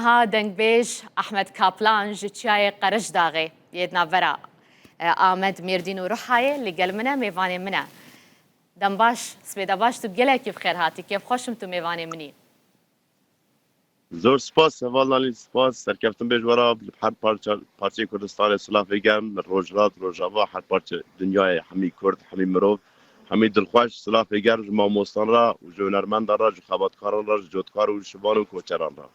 نها دنگ بیش احمد کاپلان جتیای قرش داغی یدنا ورا آمد میردین و روحای لگل منه میوانی منه دم باش سپیدا باش تو گله کیف خیر هاتی کیف خوشم تو میوانی منی زور سپاس والله سپاس سرکفتم بیش ورا هر پارچه کردستان سلافی گرم روجرات روجاوا هر پارچه دنیای همی کرد همی مروف همی دلخوش سلافی گرم ما موستان را و جونرمند را جو خباتکاران را جوتکار و شبان و کوچران را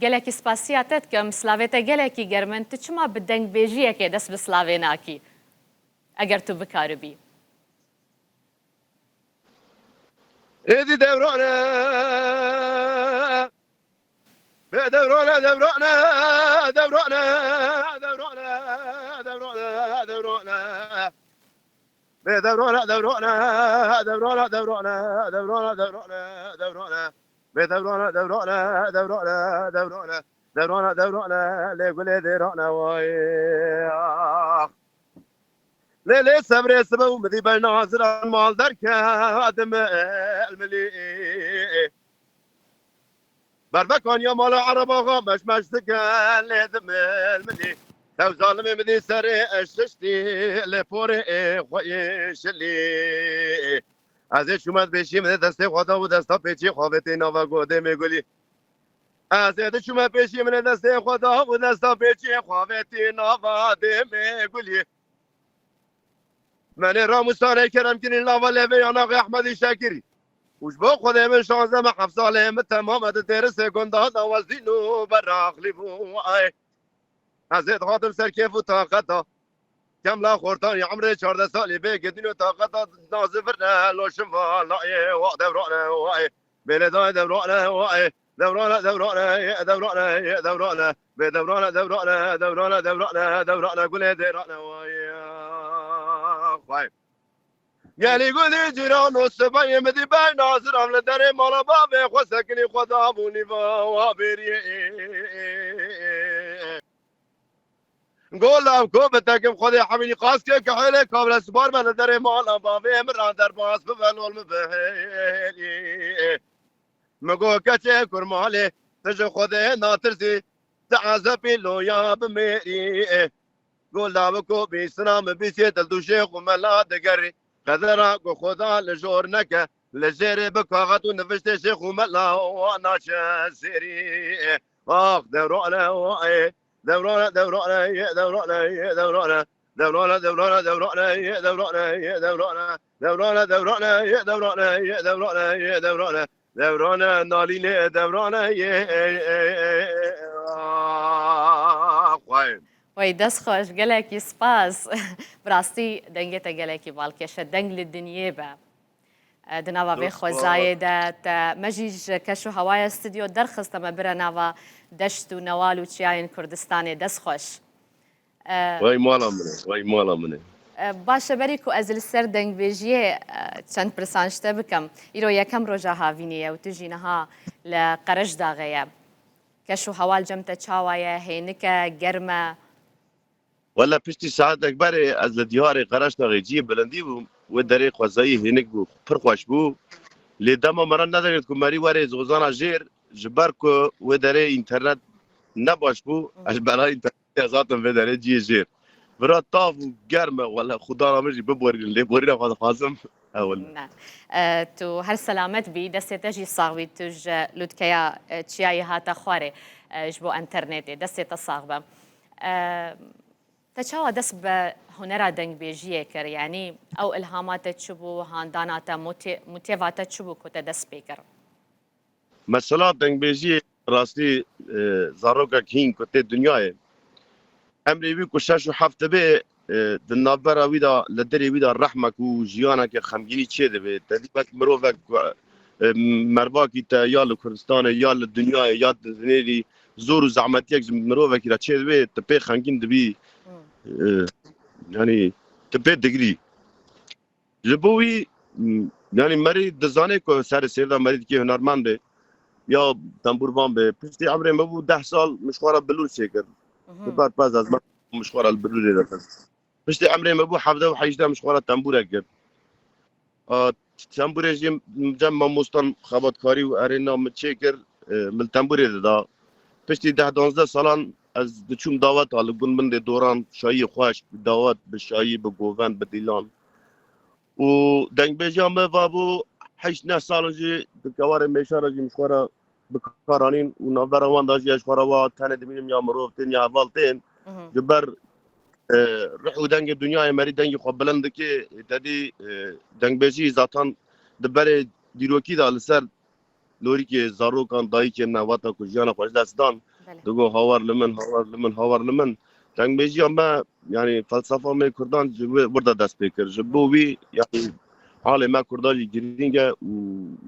گله کی سپاسیاتت کم سلاویت گله کی گرمن تو چما بدنگ بیجیه که دست بسلاوی ناکی اگر تو بکار بی ایدی دورانه به دورانه دورانه دورانه دورانه دورانه دورانه به دورانه دورانه دورانه دورانه دورانه دورانه دورانه به دورانه دورانه دورانه دورانه دورانه دورانه لگل دورانه وای لیلی صبر سبب مدی بر ناظر مال در که آدم الملی بربکان یا مال عرب آقا مش سکن لیدم الملی تو ظالم مدی سر اشتشتی لپور خوی شلی از شومد بشی مده دست خدا و دستا پیچی خوابتی نوا گوده میگولی از شومد بشی مده دست خدا و دستا پیچی خوابتی نوا ده میگولی من راموسانه کرم کنین لاوا لبه یا ناقی احمدی شاکری وش با خودم من 16 من 7 ساله من تمام درس گنده دوازدین و براخلی بو ازید خاطر سر کیف و طاقتا کم لا خورتان یا عمر 14 سالی بگدین و طاقتا نازفر لوشم والله و دورانه وای بلدای دورانه وای دورانه دورانه دورانه دورانه به دورانه دورانه دورانه دورانه دورانه گل دورانه وای یعنی گلی جیران و سبای مدی بر ناظرم لدر مالا بابه خوستکنی خدا بونی و بریه گولم کو بتکم خدا حمیلی قاس که حیله کابل سبار من لدر مالا بابه مران در باس ببلول مبهلی مگو کچه کرماله تج خدا ناترزی تعذبی لویا بمیری گولم کو بیسنام بیسی دلدوشه خملا دگری قدرا کو خدا لجور نکه لجری بکاغت و نوشته شیخ و ملا و ناشه سیری آخ دورانه وای دورانه دورانه دورانه دورانه دورانه دورانه دورانه دورانه دورانه دورانه دورانه دورانه دورانه دورانه دورانه نالینه دورانه خوای وای دست خوش گله کی سپاس براستی دنگت گله کی بالکش دنگ للدنیا با دنوا به خوزای دات مجیج کشو هوای استودیو درخست ما برا نوا دشت و نوال و چیاین کردستان دست خوش وای مالا منه وای مالا منه باشه بری کو از السر دنگ بیجیه چند پرسانشته بکم ایرو یکم روزا هاوینیه و تجینها لقرش داغیه کشو هوال جمت چاوایه هینکه گرمه ولا پشتی ساعت اکبر از لدیار قرش داغی جی بلندی بو و دری خوزایی هنک بو پر خوش بو لیدم مران ندارد که مری وری زوزانا جیر جبر که و دری اینترنت نباش بو اش برای اینترنت ازاتم و دری جی جیر برا طاف و گرمه ولا خدا را مجی ببورین لی بورین خواهد خواستم اول نه تو هر سلامت بی دسته تجی صاغبی توج لودکیا چیای هاتا خواره جبو انترنتی دسته تصاغبه تشاو دس به هنر دنگ بیجیه کر یعنی او الهامات تشبو هاندانات موتیوات تشبو کت دس بیکر مثلا دنگ بیجی راستی زاروکا کین کت دنیای امری بی کشش و هفته به دنابرا ویدا لدری ویدا رحمک و جیانا که خمگینی چه ده به تدیبت مروفک مرواکی تا یا لکردستان یا لدنیای یا دنیری زور و زعمت یک مروفکی را چه ده به تپی خمگین ده بی يعني تبي دقري جبوي يعني مري دزانه کو سر سيدا مريد كي هنرمند به یا تنبوربان به پشتی عمره مبو 10 سال مشوار بلور شکر بعد باز از من مشوار البلور رفت پشتی عمره مبو 17 و 18 مشوار تنبور کرد تنبور جم مستان خباتکاری و ارینا متشکر من تنبور دا پشتی 10-12 سالان از دچوم دعوت آل بون من دوران شایی خوش دعوت به شایی به گوون به دیلان و دنگ بیجام و بو 8-9 سال جی دکوار میشاره جی مشوره بکارانین و نوبروان داشتی اشواره و تنه دمینم یا مروفتین یا والتین جبر روح دنگ دنیای مری دنگ خو بلند که تدی دنگ بیجی ذاتان دبر دیروکی دال سر لوری که زاروکان دایی که نواتا کجیانا خوش دستان دگو هاور لمن هاور لمن دنگ بیجی اما یعنی فلسفه می کردان برده دست بکر جبوی یعنی حال ما کرداجی گرینگه و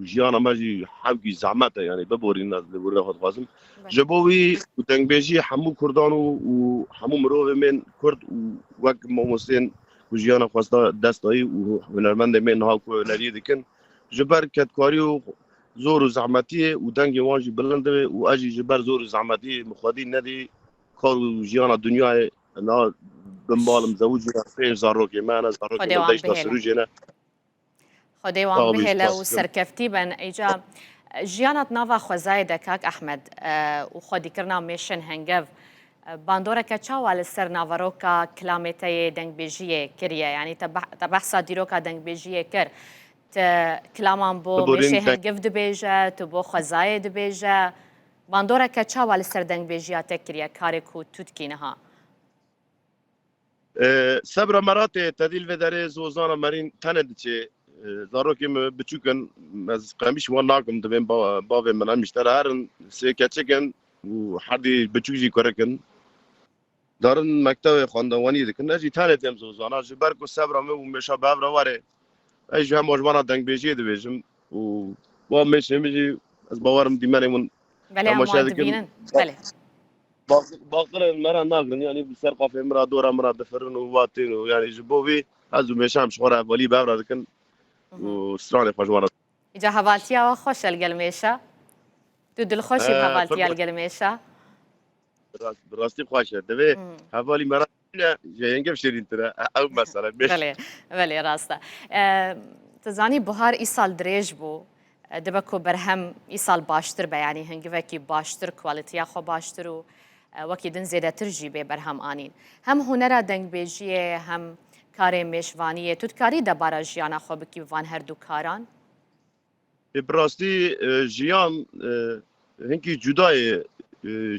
جیانا ما جی حوی زحمته یعنی ببورین از لبوره خود خواستم جبوی دنگ بیجی همو کردان و همو مروه من کرد و وقت موسین و جیانا خواسته دست دایی و هنرمند من ها کو هنری دکن جبر کتکاری و زور و زحمتی و دنگ وانجی بلنده و اجی جبر زور و زحمتی مخادی ندی کار و جیانا دنیای نا دنبالم زوجی 5000 روکی من از روکی من داشت سروجی نه خدای وان بهله و سرکفتی بن ایجا جیانت ناوا خوزای دکاک احمد و خودی کرنا میشن هنگف باندورا که چاوال سر ناواروکا کلامتی دنگ بیجیه کریه یعنی تبحثا دیروکا دنگ بیجیه کر کلامان بو میشه هنگف دبیجه تو بو خوزای دبیجه باندورا که چاوال سر دنگ بیجیه تکریه کاری کو توتکینه ها صبر مرات تدیل و داره زوزانا مرین تند چه زاروکی بچوکن از قمیش وان ناکم دبیم باوی من میشتر هرن سه کچکن و حدی بچوجی کرکن دارن مکتب خواندوانی دکن اجی تند هم زوزانا جبر کو صبر و میشا بابر واره اجی هم مجموعه دنگ بیجی دبیجم و با میشه میجی از باورم دیمنمون بله امان دبینن بله باقر مرا ناقرن يعني سر قافي مرا دورا مرا دفرن وواتين يعني جبوبي هزو مشام شغورا ولي بابرا دكن وستراني فجوارا إجا هفالتيا وخوش القلميشة تو دل خوشي بهفالتيا القلميشة براستي خواشة دبي هفالي مرا جايين قف شيرين ترى أو مثلا بله بله راسته تزاني بهار إيصال دريج بو دبكو برهم إيصال باشتر بيعني هنگوكي باشتر كواليتيا خو باشتر و وەکی دن زێدەتر ژی بێ بەرهەم ئانین هەم هوەرە دەنگبێژیە هەم کارێ مێشوانیە توتکاری دەبارە ژیانە خۆ بکی وان هەردوو کاران بڕاستی ژیان هەنکی جودایە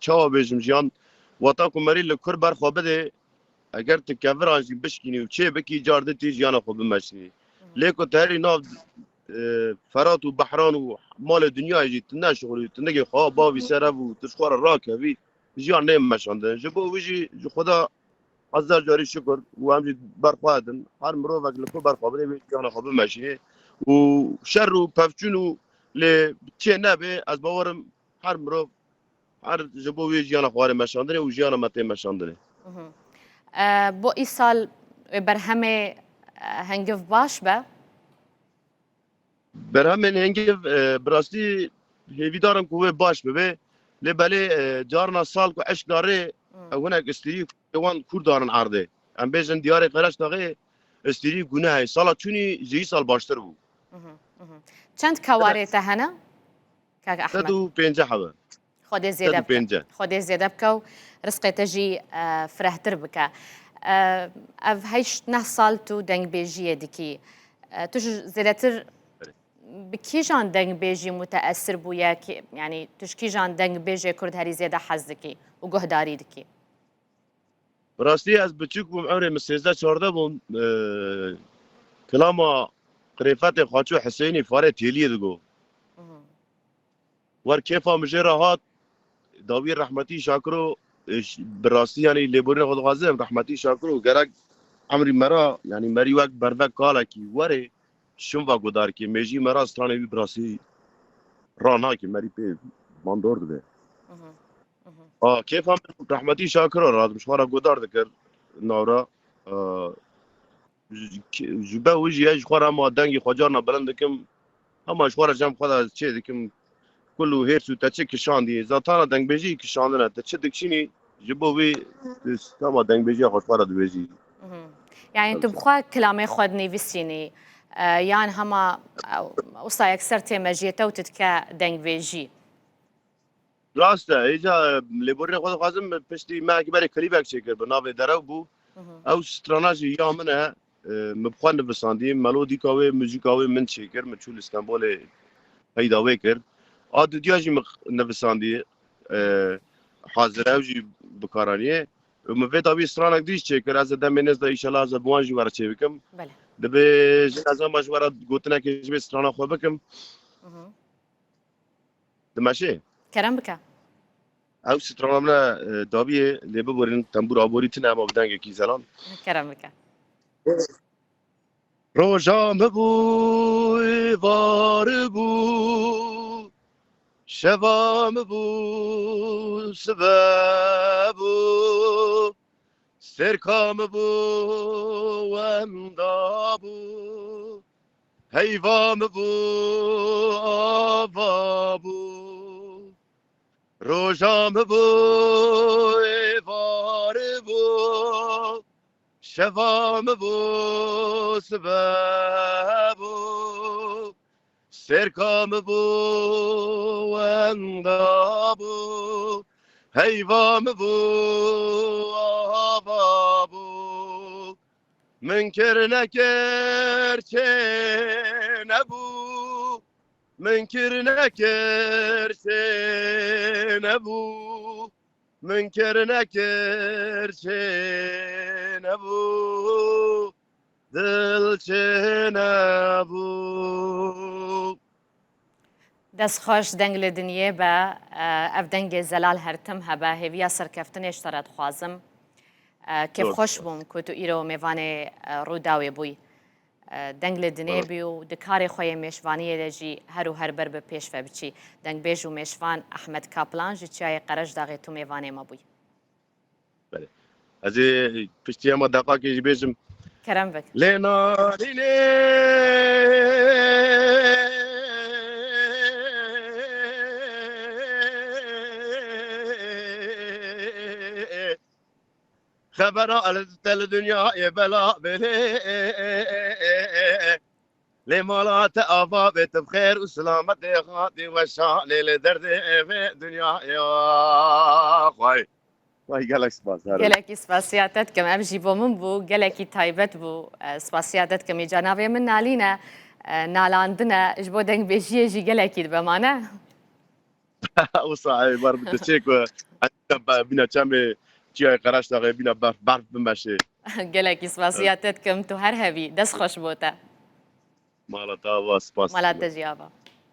چاوە بێژم ژیان واتا کومەری لە کور بەرخوا بدێ ئەگەر تکەڤڕانژی بشکینی و چێ بکی جاردەتی ژیانە خۆ بمەشنی لێکۆ تەری ناو فرات و بەحران و مالە دنیایژی تنەشغلی تنەگەی خوا باوی سەرە و تشخوارە ڕاکەوی جیان نیم مشاندن جبو ویجی خدا هزار جاری شکر و همجی برخوادن هر مرو وقت لکو برخوابه بی جان خواب ماشینه و شر و پفچون و ل چه نبه از باورم هر مرو هر جبو ویجی جان خوار مشاندنه و جان مته مشاندنه بو ای سال برهمه هنگف باش به برهمه هنگف براستی هیویدارم کوه باش به لبالي جارنا سال کو عشق داره هناك استري وان كردارن عرضه ام بيجن دياري قراش داغي استري گناه سالا چوني زي سال باشتر بو چند كواريته هنا كاك احمد تدو بينجا حبا خودي زياده بك خودي زياده بك رزقي تجي فرهتر بك اف هيش نه سال تو دنگ بيجي دكي توش زيادتر بكيجان دنگ بيجي متأثر بويا يعني تشكيجان دنگ بيجي كرد هري زيادة حزكي وجهداري دكي براستي از بچوك بوم عمري من 13 بوم كلاما قريفات خاطشو حسيني فاري تيلي دغو ور كيفا مجراهات داوير رحمتي شاكرو براستي يعني ليبورين خد غازم رحمتي شاكرو غرق عمري مرا يعني مري وقت بردك قالا كي وري شنوا گدار کی میجی مرا استرانه بی براسی رانا کی مری پی باندور ده کیف هم رحمتی شاکر راد مشوارا گدار دکر نورا جبه وجی اج خورا ما دنگی خجارنا بلند کم اما شوارا جام خدا چه دکم كله هيرسو تاتشي كشاندي زاتانا دنگ بيجي كشاندنا تاتشي دكشيني جبوي تما دنگ بيجي خوش فرد بيجي يعني انتم بخوا كلامي خود نيفيسيني یان هەما وسا یەکسەر تێمەژێتە و تتکە دەنگ بێژی راسته ایجا لبورن خود خواستم پشتی ما که برای کلیبک چکر به نام درو بو او ستراناجی یا منه مبخوان نفساندیم ملودی کاوی موزیک کاوی من چکر مچول استانبول پیدا وکر آد دیاجی نفساندی حاضر اوجی بکارانیه مفید آبی سترانک دیش چکر از دم نزد ایشالا از بوانجی ورا چه بکم بله دبی جنازه باش ورا گوتنا که جبه سترانا خو بکم دمشه کرم بکە او سترانا من دابیه لبه برین تنبور آبوری تنه اما بدنگ کی زلان کرم بکە روژا مبوی وار بو شوا مبو سببو سرکام بو ومدابو حیوام بو آبابو روژام بو وار بو شوام بو سببو سرکام بو وندابو حیوام بو آبابو منکر نکر چه نبو منکر نکر چه نبو منکر نکر چه نبو دل چه نبو دەستخۆش دەنگ لە دنیێ بە ئەف دەنگێ زەلال هەرتم هەبە هێویە سەرکەفتنێش تەرە دخوازم کێف خۆش بووم کە تو ئیرۆ میێوانێ ڕووداوێ بووی دەنگ لە دنێ بی و دکارێ خۆیە مێشوانیە دەژی هەر و هەربەر بە پێشفە بچی دەنگ بێژ و مێشوان ئەحمەد کاپلان ji çiyayê qereş daxê tu mêvanê me bûyî Ez ê piştî ema deqakê jî bêjim kerem bik lê narînê خبر التل دنیا بلا بله لمالات آبابت بخير وسلامت خاطي وشان لدرد في دنيا يا خوي وای گلک سپاس gelekî spasiyet dikim em jî bo min bû gelekî taybet bû spasiyet dikim îca navê min Nalîn e nalandine ji bo dengbêjiyê jî gelekî dibe mane وصاحي بار بتشيك بينا تشامي جي قراش داغي بينا برف بمشي gelekî spasiyet dikim tu her hevî dest xweş bû te مالا تاوا سپاس mala te jî ava